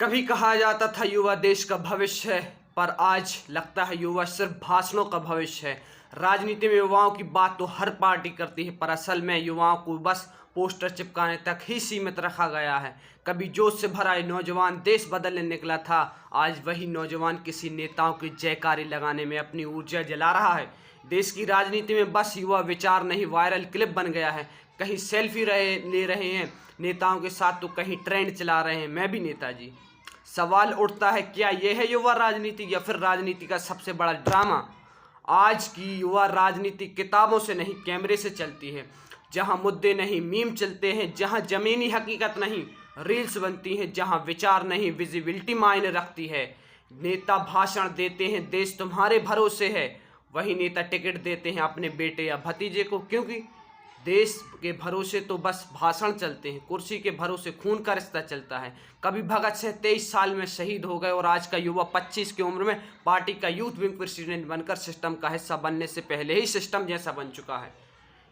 कभी कहा जाता था युवा देश का भविष्य है, पर आज लगता है युवा सिर्फ भाषणों का भविष्य है। राजनीति में युवाओं की बात तो हर पार्टी करती है, पर असल में युवाओं को बस पोस्टर चिपकाने तक ही सीमित रखा गया है। कभी जोश से भरा नौजवान देश बदलने निकला था, आज वही नौजवान किसी नेताओं की जयकारी लगाने में अपनी ऊर्जा जला रहा है। देश की राजनीति में बस युवा विचार नहीं, वायरल क्लिप बन गया है। कहीं सेल्फी ले रहे हैं नेताओं के साथ, तो कहीं ट्रेंड चला रहे हैं मैं भी नेताजी। सवाल उठता है, क्या यह है युवा राजनीति या फिर राजनीति का सबसे बड़ा ड्रामा? आज की युवा राजनीति किताबों से नहीं, कैमरे से चलती है। जहां मुद्दे नहीं, मीम चलते हैं। जहां जमीनी हकीकत नहीं, रील्स बनती हैं। जहां विचार नहीं, विजिबिलिटी मायने रखती है। नेता भाषण देते हैं, देश तुम्हारे भरोसे है। वही नेता टिकट देते हैं अपने बेटे या भतीजे को, क्योंकि देश के भरोसे तो बस भाषण चलते हैं, कुर्सी के भरोसे खून का रिश्ता चलता है। कभी भगत सिंह 23 साल में शहीद हो गए और आज का युवा 25 की उम्र में पार्टी का यूथ विंग प्रेसिडेंट बनकर सिस्टम का हिस्सा बनने से पहले ही सिस्टम जैसा बन चुका है।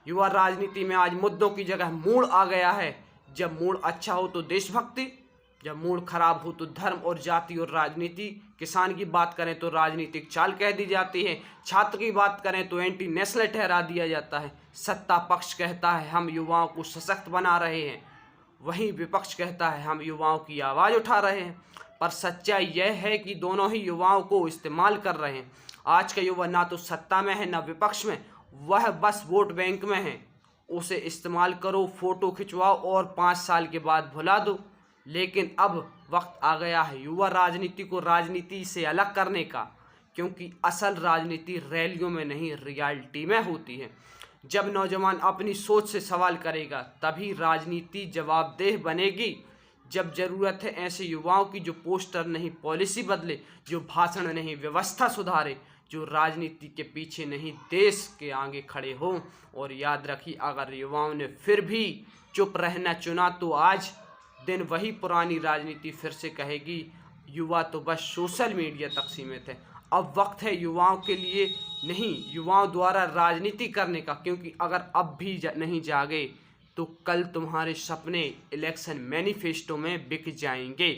युवा राजनीति में आज मुद्दों की जगह मूड आ गया है। जब मूड अच्छा हो तो देशभक्ति, जब मूड खराब हो तो धर्म और जाति और राजनीति। किसान की बात करें तो राजनीतिक चाल कह दी जाती है। छात्र की बात करें तो एंटी नेशनल ठहरा दिया जाता है। सत्ता पक्ष कहता है हम युवाओं को सशक्त बना रहे हैं, वहीं विपक्ष कहता है हम युवाओं की आवाज़ उठा रहे हैं। पर सच्चाई यह है कि दोनों ही युवाओं को इस्तेमाल कर रहे हैं। आज का युवा ना तो सत्ता में है ना विपक्ष में, वह बस वोट बैंक में है। उसे इस्तेमाल करो, फोटो खिंचवाओ और 5 साल के बाद भुला दो। लेकिन अब वक्त आ गया है युवा राजनीति को राजनीति से अलग करने का, क्योंकि असल राजनीति रैलियों में नहीं, रियलिटी में होती है। जब नौजवान अपनी सोच से सवाल करेगा तभी राजनीति जवाबदेह बनेगी। जब ज़रूरत है ऐसे युवाओं की जो पोस्टर नहीं पॉलिसी बदले, जो भाषण नहीं व्यवस्था सुधारे, जो राजनीति के पीछे नहीं देश के आगे खड़े हों। और याद रखिए, अगर युवाओं ने फिर भी चुप रहना चुना तो आज दिन वही पुरानी राजनीति फिर से कहेगी युवा तो बस सोशल मीडिया तक सीमित है। अब वक्त है युवाओं के लिए नहीं, युवाओं द्वारा राजनीति करने का, क्योंकि अगर अब भी नहीं जागे तो कल तुम्हारे सपने इलेक्शन मैनिफेस्टो में बिक जाएंगे।